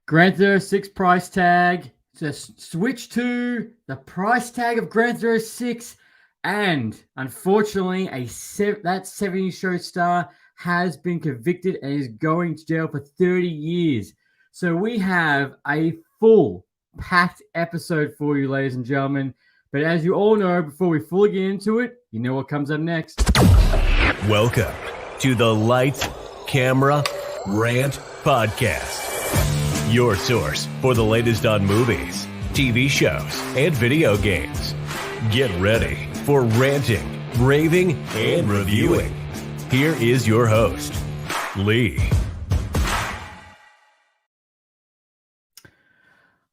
Grand Theft Auto 6 price tag. Just switch to the price tag of Grand Theft Auto 6. And unfortunately, that 70 show star has been convicted and is going to jail for 30 years. So we have a full packed episode for you, ladies and gentlemen. But as you all know, before we fully get into it, you know what comes up next. Welcome to the Lights, Camera, Rant Podcast. Your source for the latest on movies, TV shows, and video games. Get ready for ranting, raving, and reviewing. Here is your host, Lee.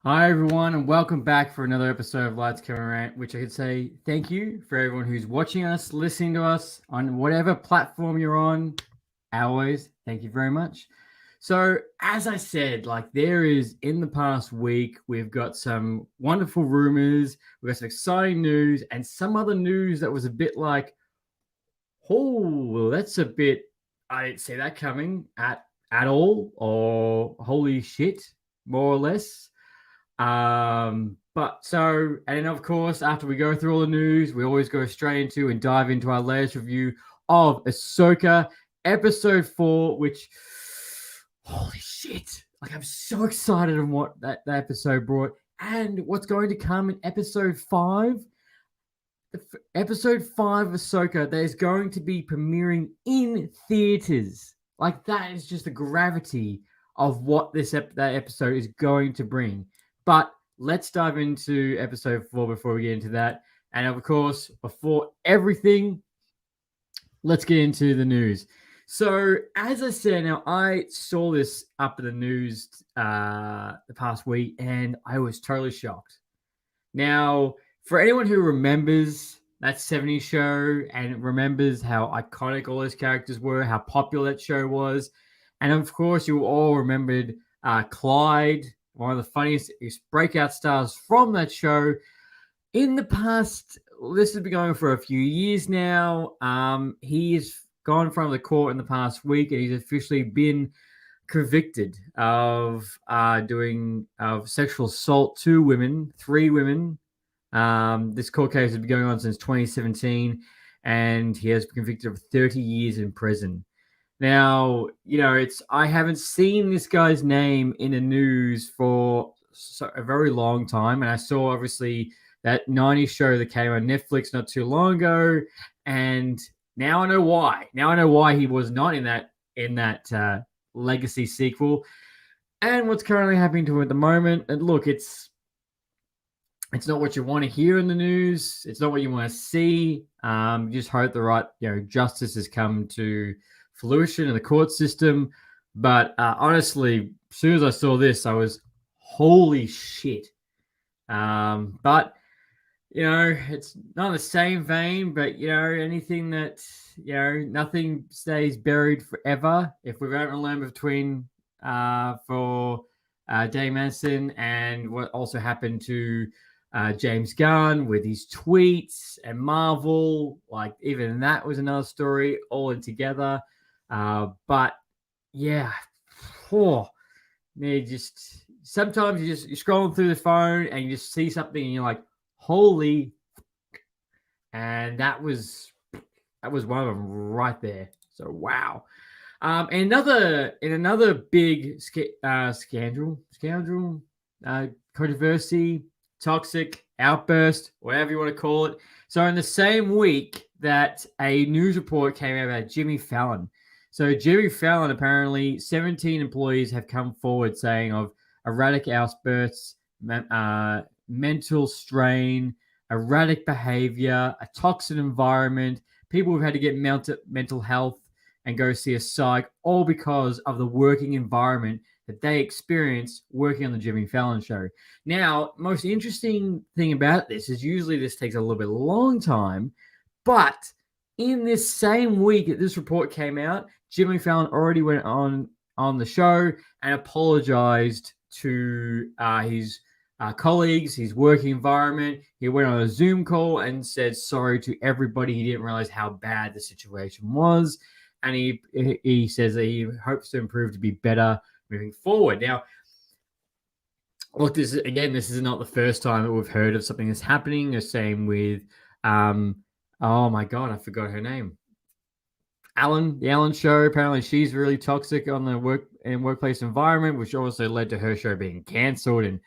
Hi, everyone, and welcome back for another episode of Lights, Camera, Rant, which I could say thank you for everyone who's watching us, listening to us on whatever platform you're on. Always, thank you very much. So, as I said, there is, in the past week, we've got some wonderful rumors, we've got some exciting news, and some other news that was a bit like, oh, well, that's a bit, I didn't see that coming at all, or holy shit, more or less. And of course, after we go through all the news, we always go straight into and dive into our latest review of Ahsoka episode 4, which, holy shit, I'm so excited on what that episode brought and what's going to come in episode 5. Episode 5 of Ahsoka that is going to be premiering in theaters. That is just the gravity of what that episode is going to bring. But let's dive into episode 4 before we get into that. And of course, before everything, let's get into the news. So, as I said, now I saw this up in the news the past week, and I was totally shocked. Now, for anyone who remembers that 70s show and remembers how iconic all those characters were, how popular that show was, and of course, you all remembered Clyde, one of the funniest breakout stars from that show. In the past, this has been going for a few years now. He's gone in front of the court in the past week, and he's officially been convicted of sexual assault to 3 women. This court case has been going on since 2017, and he has been convicted of 30 years in prison. Now, I haven't seen this guy's name in the news for a very long time, and I saw obviously that 90s show that came on Netflix not too long ago, and now I know why. Now I know why he was not in that legacy sequel, and what's currently happening to him at the moment. And look, it's not what you want to hear in the news. It's not what you want to see. Just hope the right, justice has come to fruition in the court system. But honestly, as soon as I saw this, I was, holy shit. But it's not in the same vein, but, anything that, nothing stays buried forever. If we've ever learned between for Dave Manson and what also happened to James Gunn with his tweets and Marvel, even that was another story all in together. But yeah, sometimes you're scrolling through the phone and you just see something and you're like, holy, and that was one of them right there. So wow. And in another big scandal, controversy, toxic outburst, whatever you want to call it. So in the same week that a news report came out about Jimmy Fallon. So Jimmy Fallon, apparently 17 employees have come forward saying of erratic outbursts, mental strain, erratic behavior, a toxic environment, people who've had to get mental health and go see a psych, all because of the working environment that they experienced working on the Jimmy Fallon show. Now, most interesting thing about this is usually this takes a little bit long time, but in this same week that this report came out, Jimmy Fallon already went on the show and apologized to his colleagues, his working environment. He went on a Zoom call and said sorry to everybody. He didn't realize how bad the situation was. And he says that he hopes to improve to be better moving forward. Now, Look, this is not the first time that we've heard of something that's happening. The same with, oh my god, I forgot her name. The Ellen show. Apparently, she's really toxic on the workplace environment, which also led to her show being cancelled and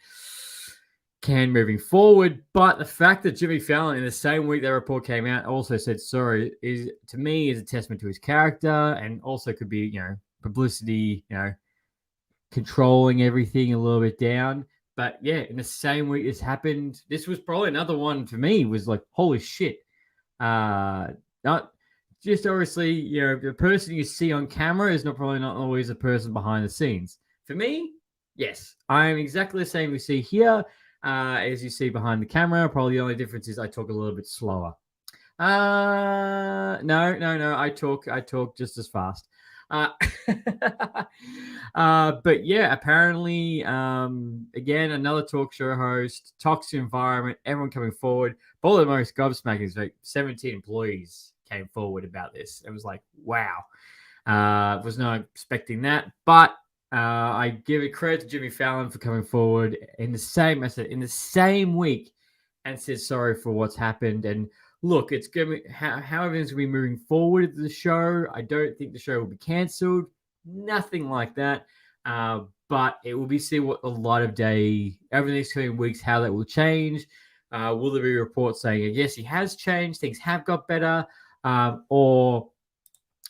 canned moving forward. But the fact that Jimmy Fallon, in the same week that report came out, also said sorry is, to me, is a testament to his character, and also could be, publicity, controlling everything a little bit down. But yeah, in the same week this happened, this was probably another one for me. Was like, holy shit! Not just obviously, the person you see on camera is probably not always the person behind the scenes. For me, yes, I am exactly the same we see here as you see behind the camera. Probably the only difference is I talk a little bit slower. No. I talk just as fast. But yeah, apparently, again, another talk show host, toxic environment, everyone coming forward. But all the most gobsmacking is like 17 employees came forward about this. It was like, wow. Was not expecting that, but I give it credit to Jimmy Fallon for coming forward in the same week and said sorry for what's happened. And look, it's going to be how everything's going to be moving forward with the show. I don't think the show will be cancelled. Nothing like that. But it will be see what the light of day over the next coming weeks, how that will change. Will there be reports saying, yes, he has changed, things have got better, or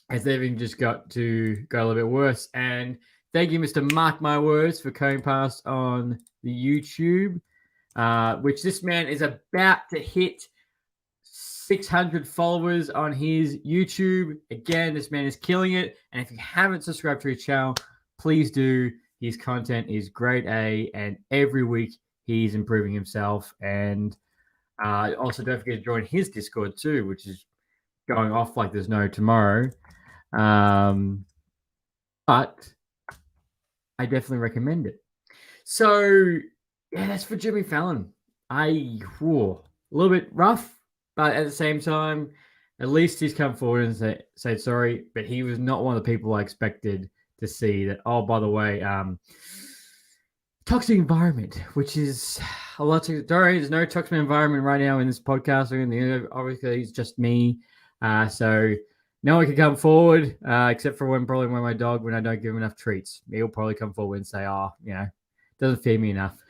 has everything just got to go a little bit worse? And thank you, Mr. Mark My Words, for coming past on the YouTube, which this man is about to hit 600 followers on his YouTube. Again, this man is killing it. And if you haven't subscribed to his channel, please do. His content is grade A, and every week he's improving himself. And also don't forget to join his Discord too, which is going off like there's no tomorrow. But I definitely recommend it. So yeah, that's for Jimmy Fallon. A little bit rough, but at the same time, at least he's come forward and said sorry. But he was not one of the people I expected to see that. Oh, by the way, toxic environment, which is a lot. There's no toxic environment right now in this podcast. Obviously, it's just me. So no one can come forward except for when my dog, when I don't give him enough treats, he'll probably come forward and say, doesn't feed me enough.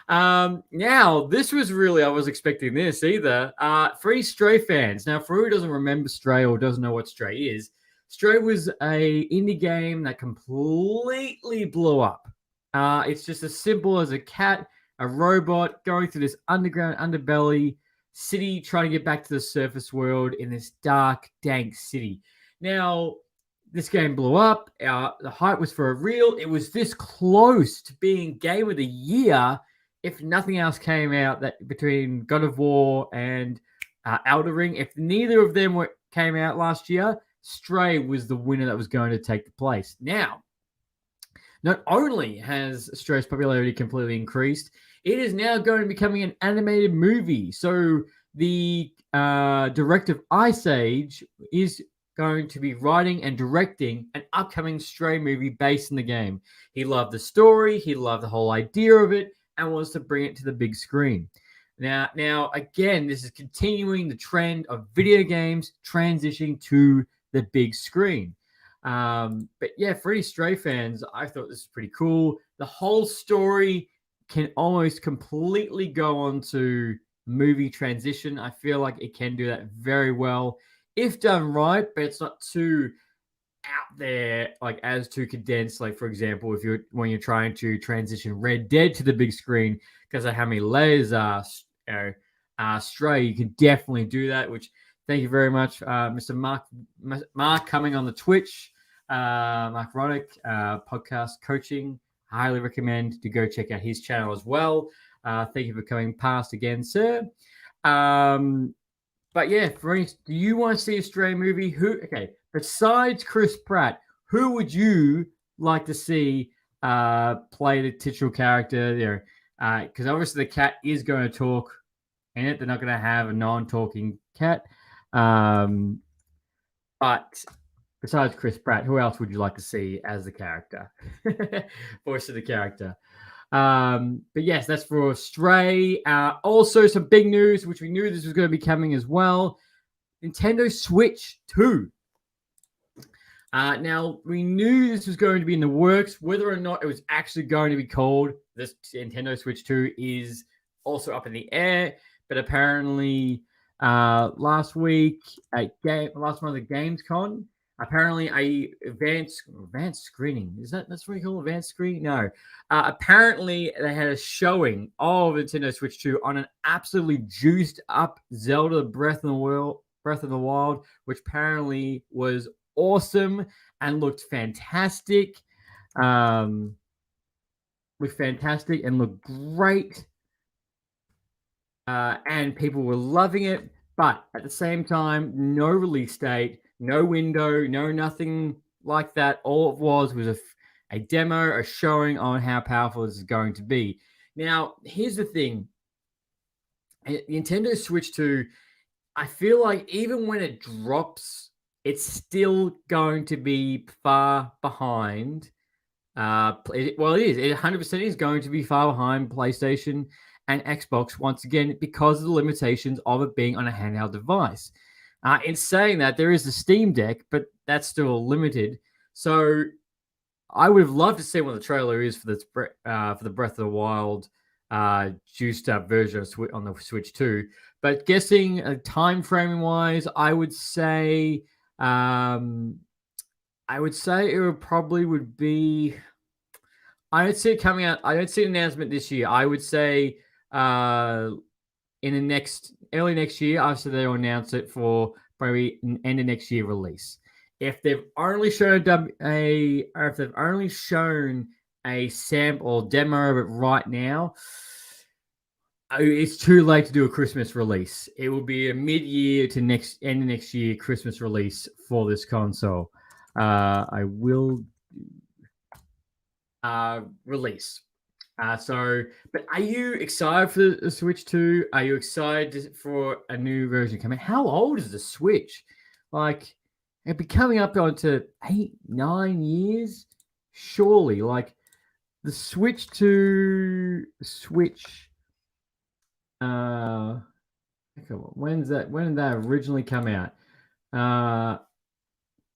Now, this was really, I was expecting this either. For any Stray fans. Now, for who doesn't remember Stray or doesn't know what Stray is, Stray was a indie game that completely blew up. It's just as simple as a cat, a robot going through this underground underbelly city, trying to get back to the surface world in this dark, dank city. Now, this game blew up. The hype was for real. It was this close to being Game of the Year if nothing else came out that between God of War and Elden Ring. If neither of them came out last year, Stray was the winner that was going to take the place. Now, not only has Stray's popularity completely increased, it is now going to be becoming an animated movie. So the director of Ice Age is going to be writing and directing an upcoming Stray movie based in the game. He loved the story, he loved the whole idea of it, and wants to bring it to the big screen. Now, again, this is continuing the trend of video games transitioning to the big screen. But yeah, for any Stray fans, I thought this was pretty cool. The whole story can almost completely go on to movie transition. I feel like it can do that very well if done right, but it's not too out there, like as too condensed. Like, for example, when you're trying to transition Red Dead to the big screen because of how many layers are Stray, you can definitely do that. Which, thank you very much, Mr. Mark coming on the Twitch, Mark Ronick, podcast coaching. Highly recommend to go check out his channel as well. Thank you for coming past again, sir. But yeah, do you want to see a Stray movie? Besides Chris Pratt, who would you like to see play the titular character there? Because obviously the cat is going to talk in it. They're not going to have a non-talking cat. But besides Chris Pratt, who else would you like to see as the character? Voice of the character. But yes, that's for Stray. Also, some big news, which we knew this was going to be coming as well. Nintendo Switch 2. Now, we knew this was going to be in the works. Whether or not it was actually going to be called this Nintendo Switch 2 is also up in the air. But apparently, last month at Gamescom, apparently a advanced screening. That's what you call advanced screening? No. Apparently, they had a showing of Nintendo Switch 2 on an absolutely juiced up Zelda Breath of the Wild, which apparently was awesome and looked fantastic. And looked great. And people were loving it. But at the same time, no release date, no window, no nothing like that. All it was a demo, a showing on how powerful this is going to be. Now, here's the thing. Nintendo Switch 2, I feel like even when it drops, it's still going to be far behind. It is. It 100% is going to be far behind PlayStation and Xbox once again because of the limitations of it being on a handheld device. In saying that, there is the Steam Deck, but that's still limited. So I would have loved to see what the trailer is for the Breath of the Wild juiced up version on the Switch 2. But guessing time framing wise, I would say it would be. I don't see it coming out. I don't see an announcement this year. I would say in the early next year, after they'll announce it for probably an end of next year release. If they've only shown a sample or demo of it right now, it's too late to do a Christmas release. It will be a mid-year to end of next year Christmas release for this console. I will release. But are you excited for the Switch 2? Are you excited for a new version coming? How old is the Switch? Like, it'd be coming up onto 8-9 years, surely. Like, the Switch 2 Switch. When did that originally come out?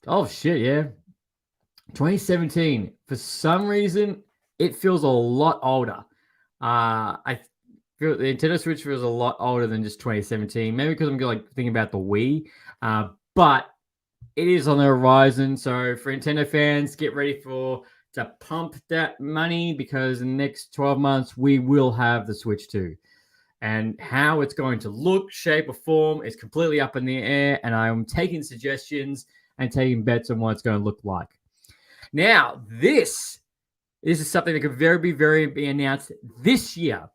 Oh shit, yeah. 2017. For some reason, it feels a lot older. I feel the Nintendo Switch feels a lot older than just 2017. Maybe because I'm thinking about the Wii. But it is on the horizon. So for Nintendo fans, get ready to pump that money because in the next 12 months, we will have the Switch 2. And how it's going to look, shape, or form is completely up in the air. And I'm taking suggestions and taking bets on what it's going to look like. Now, this is something that could be announced this year.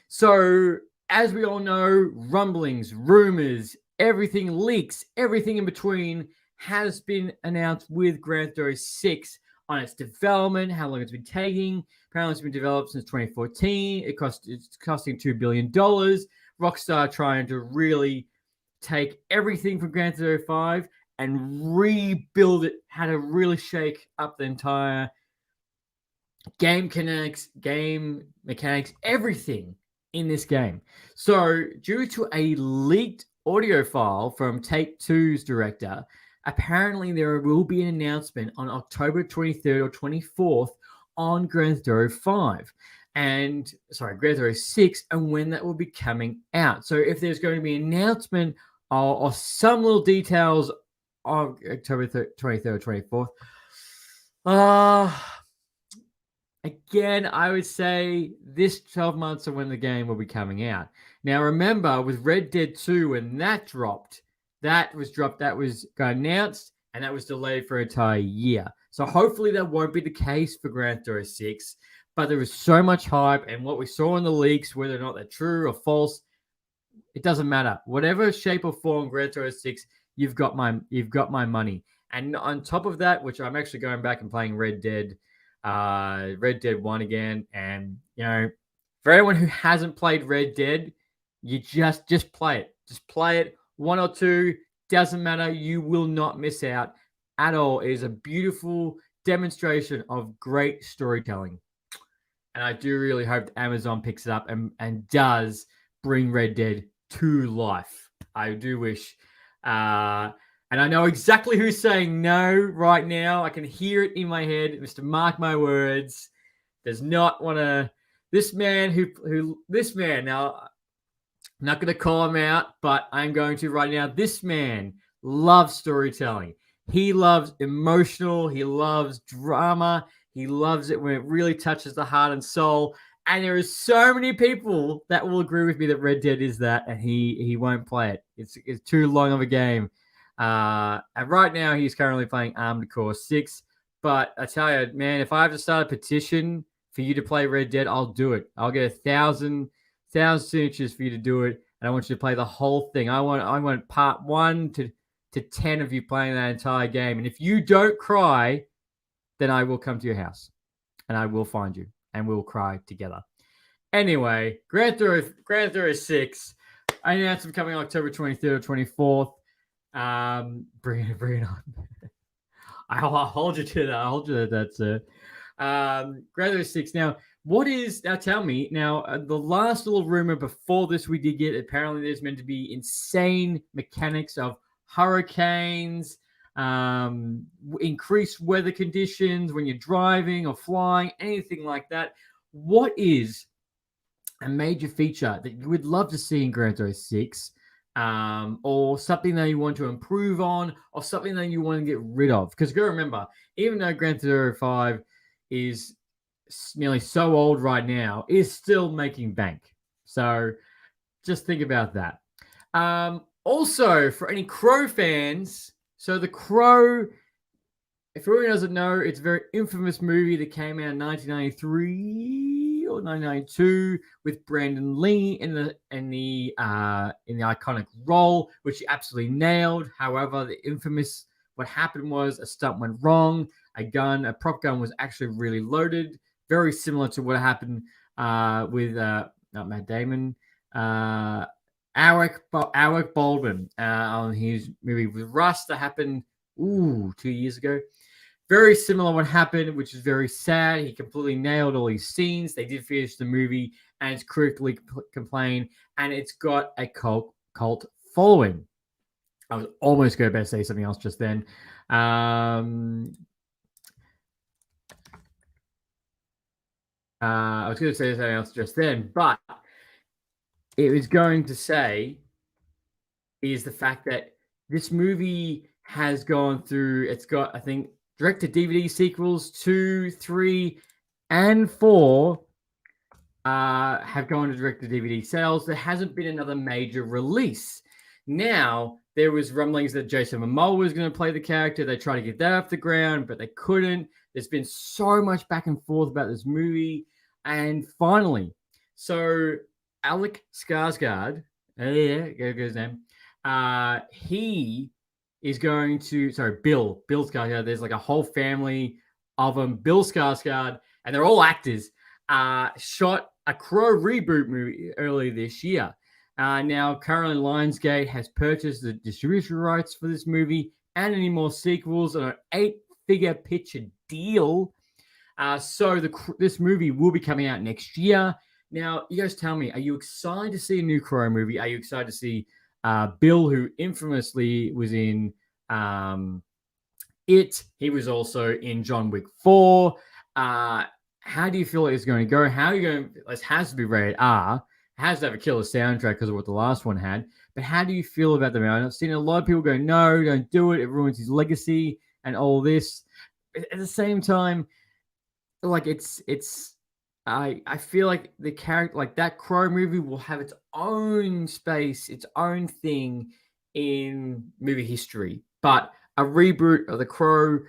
So, as we all know, rumblings, rumors, everything leaks, everything in between has been announced with Gran Turismo 6 on its development, how long it's been taking. Apparently, it's been developed since 2014. It's costing $2 billion. Rockstar trying to really take everything from Gran Turismo 5 and rebuild it, how to really shake up the entire game mechanics, everything in this game. So, due to a leaked audio file from Take-Two's director, apparently there will be an announcement on October 23rd or 24th on Gran Turismo 5. Gran Turismo 6, and when that will be coming out. So if there's going to be an announcement or some little details on October 23rd or 24th, again, I would say this 12 months of when the game will be coming out. Now, remember, with Red Dead 2, when that got announced, and that was delayed for an entire year. So hopefully that won't be the case for Gran Turismo 6, but there was so much hype, and what we saw in the leaks, whether or not they're true or false, it doesn't matter. Whatever shape or form Gran Turismo 6, you've got my money. And on top of that, which I'm actually going back and playing Red Dead 1 again, and for anyone who hasn't played Red Dead, you just play it. Just play it. 1 or 2, doesn't matter. You will not miss out. at all. It is a beautiful demonstration of great storytelling. And I do really hope that Amazon picks it up and does bring Red Dead to life. I do wish. And I know exactly who's saying no right now. I can hear it in my head. Mr. Mark my words does not want to. This man now, I'm not going to call him out, but I'm going to right now. This man loves storytelling. He loves emotional. He loves drama. He loves it when it really touches the heart and soul. And there is so many people that will agree with me that Red Dead is that, and he won't play it. It's too long of a game. And right now, he's currently playing Armored Core 6. But I tell you, man, if I have to start a petition for you to play Red Dead, I'll do it. I'll get 1,000 signatures for you to do it, and I want you to play the whole thing. I want part 1 to 10 of you playing that entire game. And if you don't cry, then I will come to your house, and I will find you, and we'll cry together. Anyway, Gran Turismo 6. I announced them coming October 23rd or 24th. Bring it on. I'll hold you to that. I'll hold you to that, sir. Gran Turismo 6. Now, tell me, the last little rumor before this we did get, apparently there's meant to be insane mechanics of hurricanes, increased weather conditions when you're driving or flying, anything like that. What is a major feature that you would love to see in Gran Turismo 6, or something that you want to improve on, or something that you want to get rid of? Because you got to remember, even though Gran Turismo 5 is nearly so old right now, is still making bank. So just think about that. Also, for any Crow fans, so The Crow, if anyone doesn't know, it's a very infamous movie that came out in 1993 or 1992 with Brandon Lee in the iconic role, which he absolutely nailed. However, what happened was a stunt went wrong. A prop gun was actually really loaded, very similar to what happened with not Matt Damon, Alec Baldwin on his movie with Rust that happened 2 years ago. Very similar what happened, which is very sad. He completely nailed all these scenes. They did finish the movie, and it's critically complained, and it's got a cult following. I was almost going to say something else just then. I was going to say something else just then, but it was going to say is the fact that this movie has gone through, it's got, I think, direct-to-DVD sequels 2, 3, and 4 have gone to direct-to-DVD sales. There hasn't been another major release. Now, there was rumblings that Jason Momoa was going to play the character. They tried to get that off the ground, but they couldn't. There's been so much back and forth about this movie. And finally, so Alec Skarsgård, go his name, he is going to, Bill Skarsgård, there's like a whole family of them, Bill Skarsgård, and they're all actors, shot a Crow reboot movie earlier this year. Now, currently Lionsgate has purchased the distribution rights for this movie and any more sequels on an 8-figure picture deal. So this movie will be coming out next year. Now, you guys tell me, are you excited to see a new Crow movie? Are you excited to see Bill, who infamously was in It? He was also in John Wick 4. How do you feel it's going to go? How are you going to, it has to be rated R. It has to have a killer soundtrack because of what the last one had. But how do you feel about the movie? I've seen a lot of people go, no, don't do it. It ruins his legacy and all this. At the same time, like I feel like the character, like that Crow movie, will have its own space, its own thing in movie history. But a reboot of the Crow,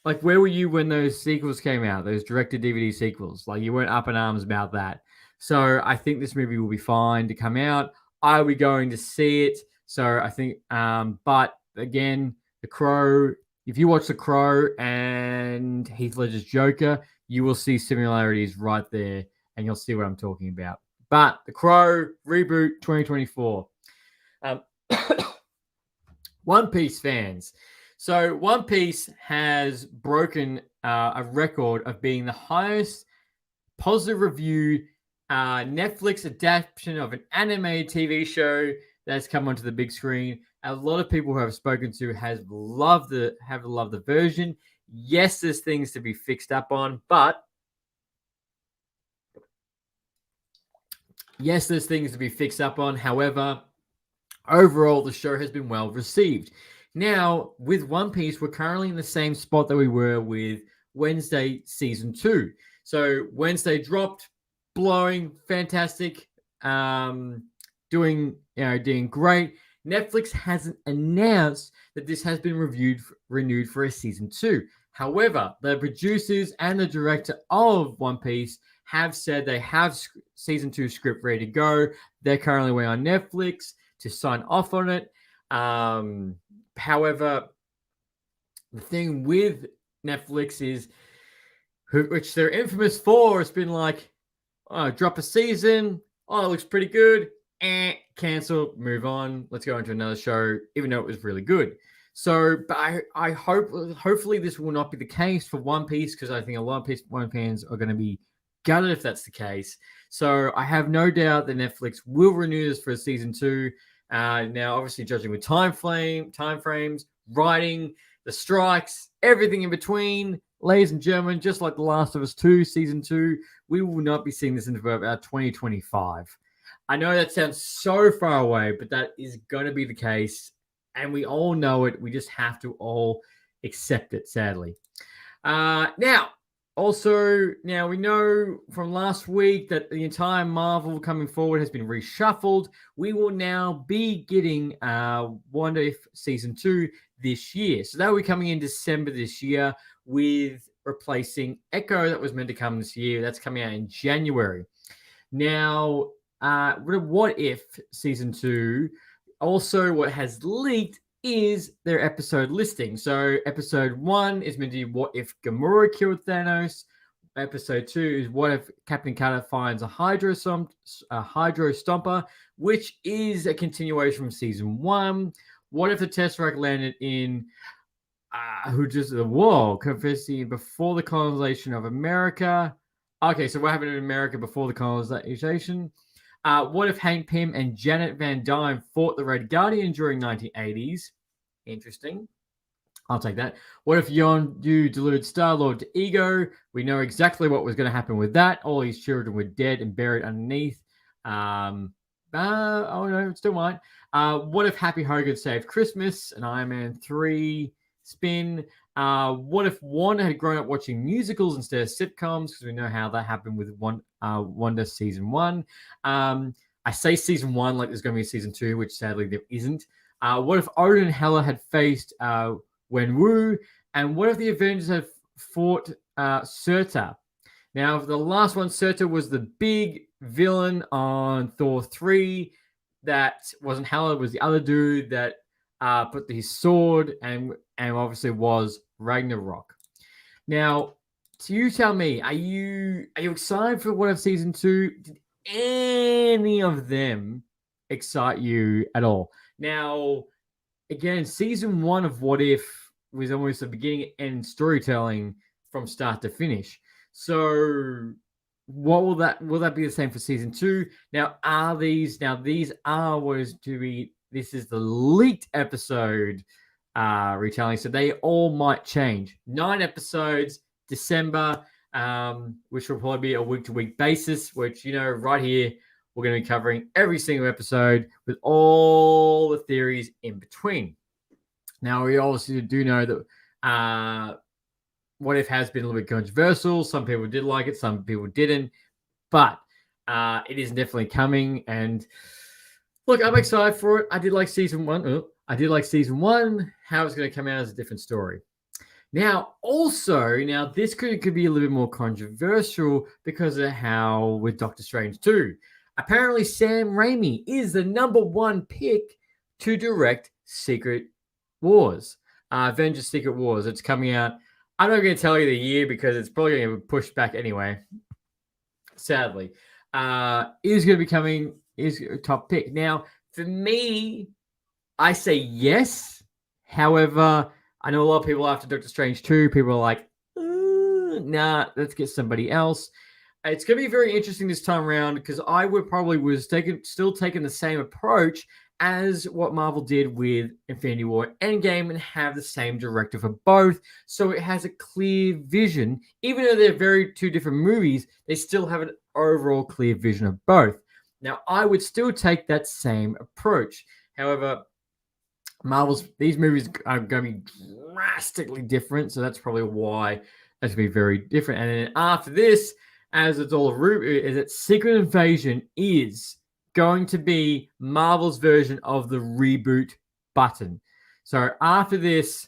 like, where were you when those sequels came out, those directed-DVD sequels? Like, you weren't up in arms about that. So I think this movie will be fine to come out. Are we going to see it? So I think, but again, The Crow, if you watch The Crow and Heath Ledger's Joker, you will see similarities right there, and you'll see what I'm talking about. But The Crow reboot 2024. One Piece fans. So One Piece has broken a record of being the highest positive review Netflix adaptation of an animated TV show that's come onto the big screen. A lot of people who I've spoken to have loved the version. Yes, there's things to be fixed up on, but however, overall the show has been well received. Now, with One Piece, we're currently in the same spot that we were with Wednesday season 2. So Wednesday dropped, blowing, fantastic, doing great. Netflix hasn't announced that this has been renewed for a season 2. However, the producers and the director of One Piece have said they have season 2 script ready to go. They're currently waiting on Netflix to sign off on it. However, the thing with Netflix is, which they're infamous for, it's been like, oh, drop a season, oh, it looks pretty good, cancel, move on, let's go into another show, even though it was really good. So, but I hopefully this will not be the case for One Piece, because I think a lot of One fans are going to be gutted if that's the case. So I have no doubt that Netflix will renew this for season 2. Now, obviously, judging with time frames, writing, the strikes, everything in between, ladies and gentlemen, just like The Last of Us 2 season 2, we will not be seeing this until about 2025. I know that sounds so far away, but that is going to be the case, and we all know it. We just have to all accept it, sadly. Now we know from last week that the entire Marvel coming forward has been reshuffled. We will now be getting What If Season 2 this year. So that will be coming in December this year, with replacing Echo that was meant to come this year. That's coming out in January. Now, What If Season 2, also what has leaked is their episode listing. So episode 1 is meant to be What If Gamora killed Thanos. Episode 2 is What If Captain Carter finds a Hydro Stomper, which is a continuation from season 1. What if the Tesseract landed in the wall, confessing before the colonization of America? Okay, so what happened in America before the colonization? What if Hank Pym and Janet Van Dyne fought the Red Guardian during 1980s? Interesting. I'll take that. What if Yondu delivered Star-Lord to Ego? We know exactly what was going to happen with that. All his children were dead and buried underneath. Oh no, it still might. What if Happy Hogan saved Christmas? An Iron Man 3 spin. What if Wanda had grown up watching musicals instead of sitcoms? Because we know how that happened with Wanda season 1. I say season 1 like there's going to be a season 2, which sadly there isn't. What if Odin and Hela had faced Wenwu? And what if the Avengers had fought Surtur? Now, for the last one, Surtur was the big villain on Thor 3. That wasn't Hela, it was the other dude that put his sword and obviously was Ragnarok. Now, so you tell me, are you excited for What If Season 2? Did any of them excite you at all? Now, again, Season 1 of What If was almost the beginning and storytelling from start to finish. So what will that be the same for Season 2? Now, these are what is to be, this is the leaked episode retelling, so they all might change. 9 episodes, December, which will probably be a week-to-week basis, which, right here, we're going to be covering every single episode with all the theories in between. Now, we obviously do know that What If has been a little bit controversial. Some people did like it, some people didn't, but it is definitely coming. And look, I'm excited for it. I did like season 1. How it's going to come out is a different story. Now, this could be a little bit more controversial because of how with Doctor Strange 2. Apparently, Sam Raimi is the number 1 pick to direct Secret Wars, Avengers Secret Wars. It's coming out. I'm not going to tell you the year because it's probably going to be pushed back anyway. Sadly, is going to be coming. Is a top pick. Now, for me, I say yes. However, I know a lot of people after Doctor Strange 2, people are like, nah, let's get somebody else. It's going to be very interesting this time around because I would probably still taking the same approach as what Marvel did with Infinity War Endgame and have the same director for both. So it has a clear vision. Even though they're very two different movies, they still have an overall clear vision of both. Now, I would still take that same approach. However, these movies are going to be drastically different. So that's probably why that's going to be very different. And then after this, as it's all is that Secret Invasion is going to be Marvel's version of the reboot button. So after this,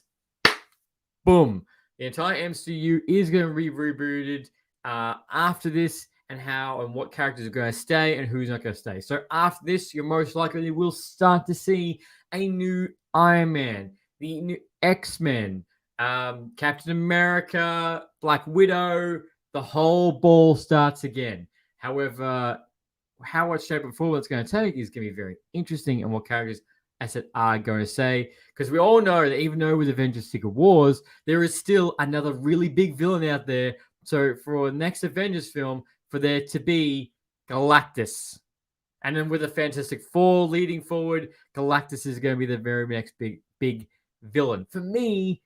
boom, the entire MCU is going to be rebooted after this, and how and what characters are going to stay and who's not going to stay. So after this, you're most likely will start to see a new Iron Man, the new X-Men, Captain America, Black Widow. The whole ball starts again. However, how much shape and form it's going to take is going to be very interesting, and what characters I said are going to say, because we all know that even though with Avengers Secret Wars, there is still another really big villain out there. So for the next Avengers film, for there to be Galactus. And then with the Fantastic Four leading forward, Galactus is going to be the very next big villain. For me,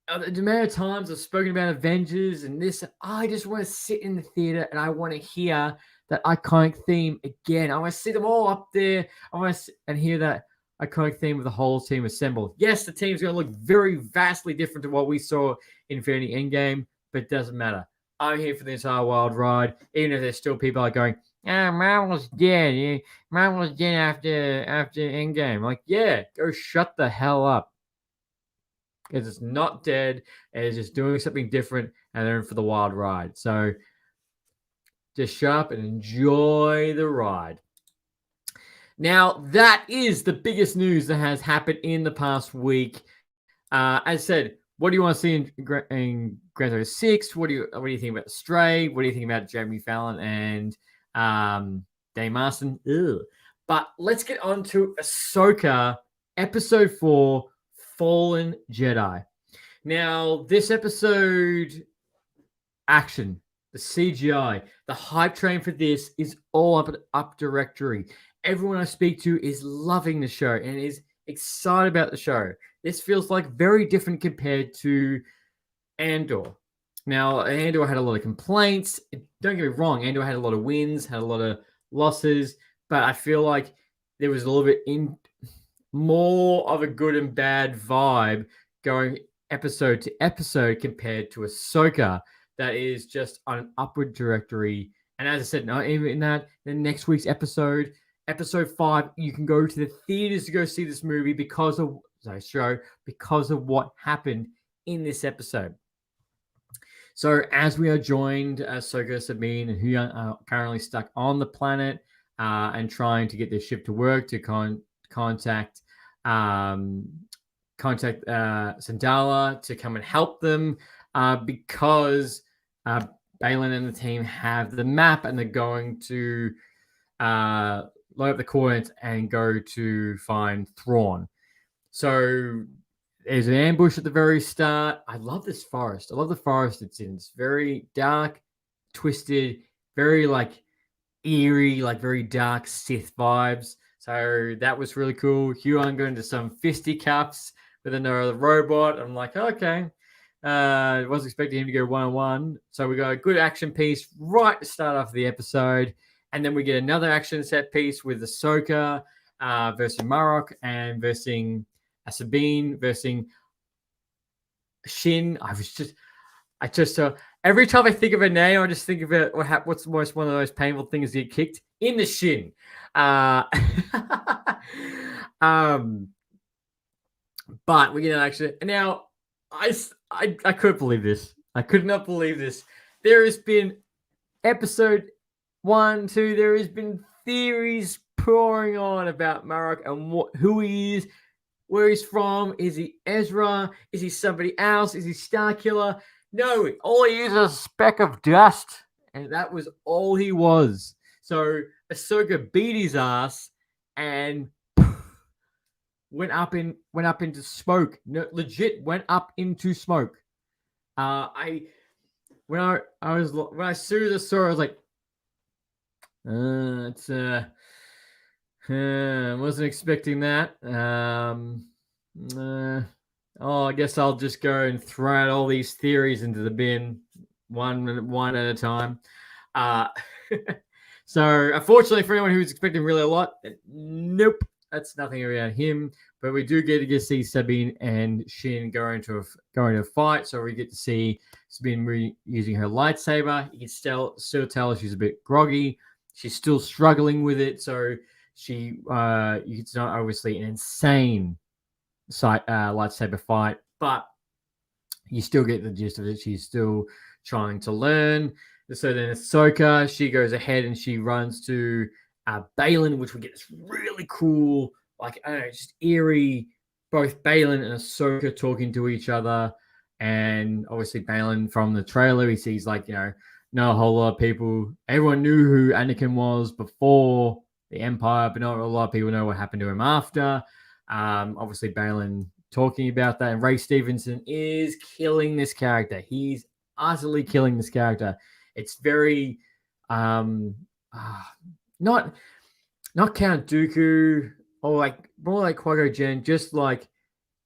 the amount of times I've spoken about Avengers and this, I just want to sit in the theater and I want to hear that iconic theme again. I want to see them all up there. I want to and hear that iconic theme of the whole team assembled. Yes, the team's going to look very vastly different to what we saw in Infinity Endgame, but it doesn't matter. I'm here for the entire wild ride, even if there's still people like going, Marvel's dead. Yeah, Marvel's dead after Endgame. Like, yeah, go shut the hell up. Because it's not dead. It's just doing something different, and they're in for the wild ride. So just shut up and enjoy the ride. Now, that is the biggest news that has happened in the past week. As I said, what do you want to see in Grand Theft 6? What do you think about Stray? What do you think about Jeremy Fallon and Dave Marston? Ugh. But let's get on to Ahsoka, Episode 4, Fallen Jedi. Now, this episode, action, the CGI, the hype train for this is all up directory. Everyone I speak to is loving the show and is excited about the show. This feels like very different compared to Andor. Now, Andor had a lot of complaints. Don't get me wrong, Andor had a lot of wins, had a lot of losses, but I feel like there was a little bit more of a good and bad vibe going episode to episode compared to Ahsoka that is just on an upward trajectory. And as I said, not even in that, the next week's episode 5, you can go to the theaters to go see this movie because of what happened in this episode. So as we are joined, Ahsoka, Sabine, and Huyang are currently stuck on the planet and trying to get their ship to work to contact Sandala to come and help them because Balin and the team have the map and they're going to load up the coordinates and go to find Thrawn. So there's an ambush at the very start. I love this forest. I love the forest it's in. It's very dark, twisted, very like eerie, like very dark Sith vibes. So that was really cool. Huon going into some fisticuffs with another robot. I'm like, okay. I wasn't expecting him to go 1-on-1. So we got a good action piece right to start off the episode. And then we get another action set piece with Ahsoka versus Marok and versus Sabine versus Shin. Every time I think of a name, I just think of it. What's one of those painful things to get kicked in the shin? But we get an action now. I couldn't believe this. I could not believe this. There has been episode 1, 2. There has been theories pouring on about Marok and who he is, where he's from. Is he Ezra? Is he somebody else? Is he Starkiller? No, all he is a speck of dust. And that was all he was. So Ahsoka beat his ass and went up into smoke. No, legit went up into smoke. When I saw, I was like, I wasn't expecting that. I guess I'll just go and throw out all these theories into the bin, one at a time. So unfortunately for anyone who's expecting really a lot, nope, that's nothing around him. But we do get to see Sabine and Shin go into a fight. So we get to see Sabine using her lightsaber. You can still tell she's a bit groggy. She's still struggling with it. So it's not obviously an insane lightsaber fight, but you still get the gist of it. She's still trying to learn. So then Ahsoka, she goes ahead and she runs to Baylan, which we get this really cool, like, I don't know, just eerie, both Baylan and Ahsoka talking to each other. And obviously Baylan from the trailer, he sees, like, not a whole lot of people. Everyone knew who Anakin was before the Empire, but not a lot of people know what happened to him after. Obviously Baylan talking about that, and Ray Stevenson is killing this character. He's utterly killing this character. It's very not Count Dooku, or like more like Qui-Gon Jinn, just like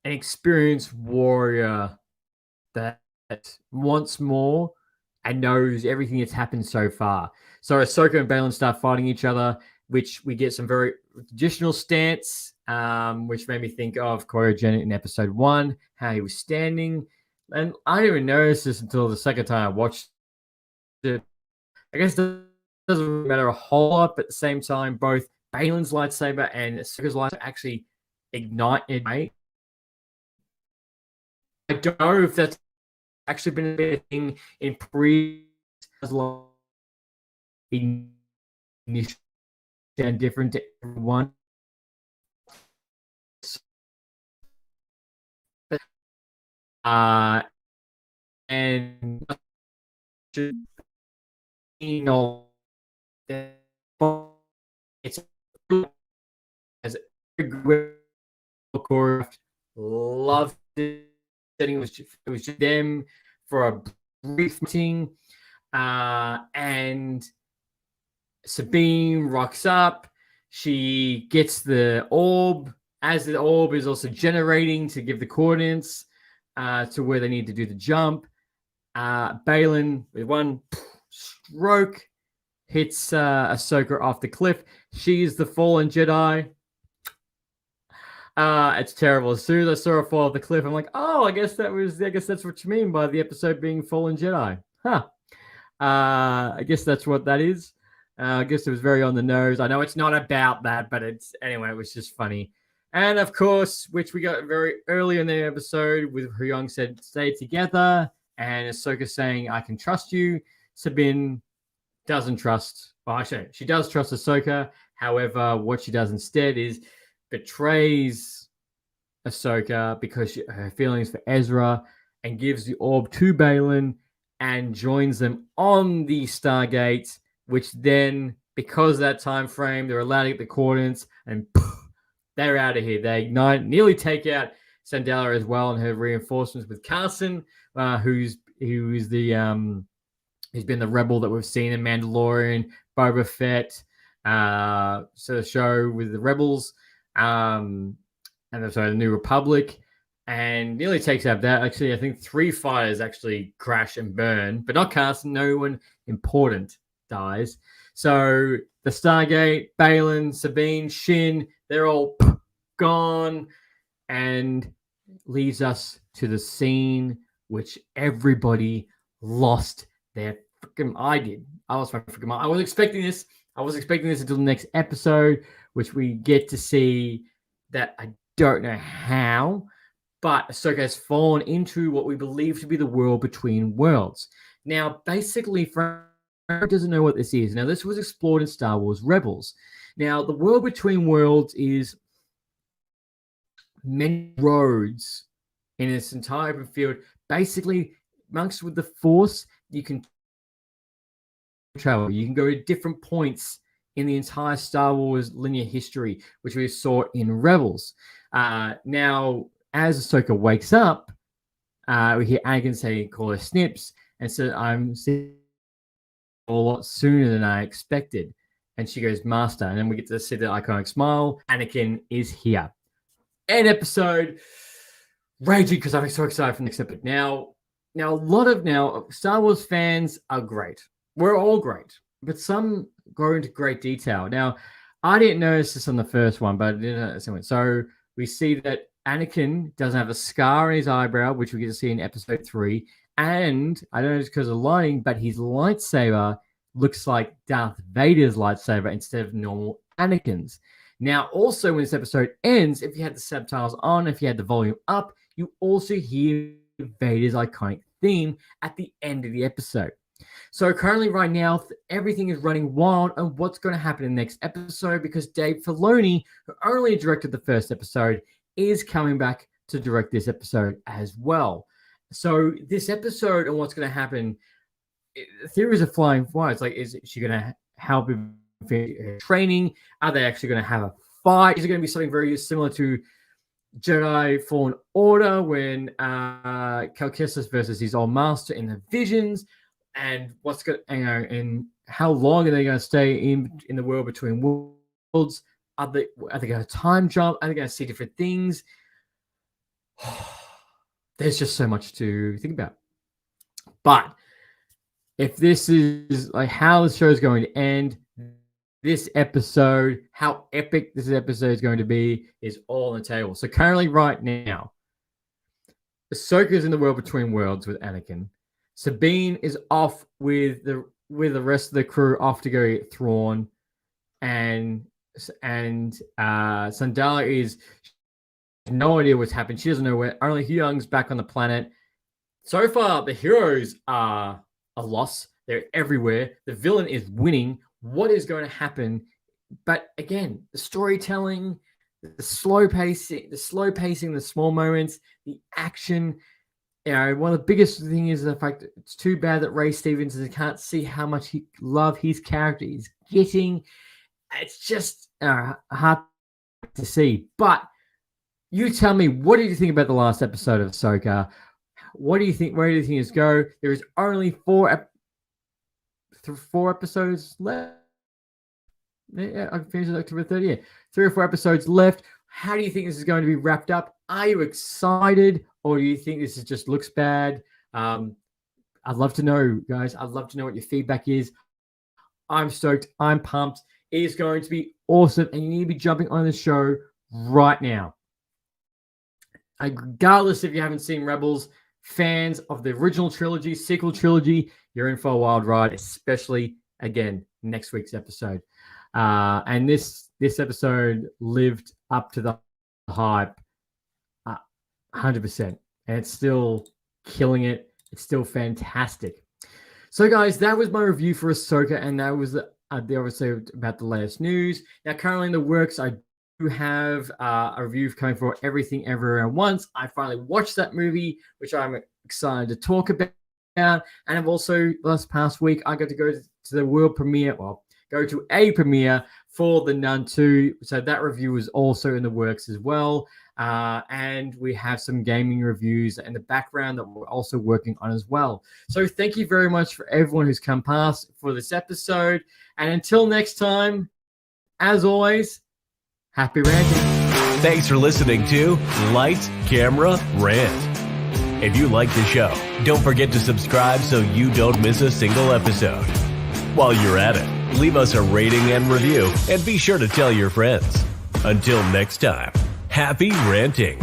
an experienced warrior that wants more and knows everything that's happened so far. So Ahsoka and Baylan start fighting each other, which we get some very traditional stance, which made me think of Qui-Gon Jinn in episode 1, how he was standing. And I didn't even notice this until the second time I watched it. I guess it doesn't matter a whole lot, but at the same time, both Baylan's lightsaber and Ahsoka's lightsaber actually ignite. I don't know if that's actually been a big thing in and different to everyone. And it's as choreographed. Loved it. It was just them for a brief meeting, and Sabine rocks up. She gets the orb, as the orb is also generating to give the coordinates to where they need to do the jump. Baylan, with one stroke, hits Ahsoka off the cliff. She is the fallen Jedi. It's terrible. As soon as I saw her fall off the cliff, I'm like, I guess that's what you mean by the episode being Fallen Jedi. Huh. I guess that's what that is. I guess it was very on the nose. I know it's not about that, but it was just funny. And of course, which we got very early in the episode, with Huyang said, "Stay together," and Ahsoka saying, "I can trust you." Sabine doesn't trust. Well, actually, she does trust Ahsoka. However, what she does instead is betrays Ahsoka because her feelings for Ezra, and gives the orb to Baylan and joins them on the Stargate, which then, because of that time frame, they're allowed to get the coordinates, and they're out of here. They ignite, nearly take out Sandela as well, and her reinforcements with Carson, who's been the rebel that we've seen in Mandalorian, Boba Fett, so the show with the rebels, and so the New Republic, and nearly takes out that. Actually, I think 3 fighters actually crash and burn, but not Carson. No one important dies. So the Stargate, Baylan, Sabine, Shin, they're all gone, and leaves us to the scene which everybody lost their freaking. I did. I lost my freaking mind. I was expecting this. Until the next episode, which we get to see that I don't know how, but Ahsoka has fallen into what we believe to be the world between worlds. Now, basically, for anyone who doesn't know what this is, now this was explored in Star Wars Rebels. Now, the world between worlds is many roads in this entire open field. Basically, amongst with the Force, you can travel. You can go to different points in the entire Star Wars linear history, which we saw in Rebels. Now, as Ahsoka wakes up, we hear Anakin say, "Call her Snips," and so I'm seeing a lot sooner than I expected. And she goes, "Master," and then we get to see the iconic smile. Anakin is here. End episode. Raging because I'm so excited for the next episode. Now, a lot of Star Wars fans are great. We're all great, but some go into great detail. Now, I didn't notice this on the first one, but I did notice it. So we see that Anakin doesn't have a scar on his eyebrow, which we get to see in episode 3. And I don't know if it's because of lighting, but his lightsaber looks like Darth Vader's lightsaber instead of normal Anakin's. Now, also when this episode ends, if you had the subtitles on, if you had the volume up, you also hear Vader's iconic theme at the end of the episode. So currently right now, everything is running wild on what's going to happen in the next episode because Dave Filoni, who only directed the first episode, is coming back to direct this episode as well. So this episode and what's going to happen, theories are flying wide. It's like, is she going to help him with training? Are they actually going to have a fight? Is it going to be something very similar to Jedi Fallen Order when Cal Kestis versus his old master in the visions? And what's going, and how long are they going to stay in the world between worlds? Are they going to time jump? Are they going to see different things? There's just so much to think about. But if this is like how the show is going to end, this episode, how epic this episode is going to be, is all on the table. So currently, right now, Ahsoka's in the world between worlds with Anakin. Sabine is off with the rest of the crew off to go get Thrawn, and Sandala is no idea what's happened. She doesn't know where. Only Hyung's back on the planet. So far, the heroes are a loss. They're everywhere. The villain is winning. What is going to happen? But again, the storytelling, the slow pacing, the small moments, the action. You know, one of the biggest thing is the fact that it's too bad that Ray Stevenson can't see how much he love his character is getting. It's just hard to see. But you tell me, what did you think about the last episode of Ahsoka? What do you think? Where do you think it's go? There is only four episodes left. Yeah, I can finish it October 30th. Yeah. 3 or 4 episodes left. How do you think this is going to be wrapped up? Are you excited, or do you think this just looks bad? I'd love to know, guys. I'd love to know what your feedback is. I'm stoked. I'm pumped. It is going to be awesome, and you need to be jumping on the show right now. Regardless if you haven't seen Rebels, fans of the original trilogy, sequel trilogy, you're in for a wild ride, especially, again, next week's episode. And this episode lived up to the hype 100%. And it's still killing it. It's still fantastic. So, guys, that was my review for Ahsoka, and that was obviously about the latest news. Now, currently in the works, I do have a review coming for Everything Everywhere at Once. I finally watched that movie, which I'm excited to talk about. And I've also, last past week, I got to go to the world premiere, go to a premiere for The Nun 2. So that review is also in the works as well. And we have some gaming reviews in the background that we're also working on as well. So thank you very much for everyone who's come past for this episode. And until next time, as always, happy ranting. Thanks for listening to Lights, Camera, Rant. If you like the show, don't forget to subscribe so you don't miss a single episode. While you're at it, leave us a rating and review, and be sure to tell your friends. Until next time, happy ranting.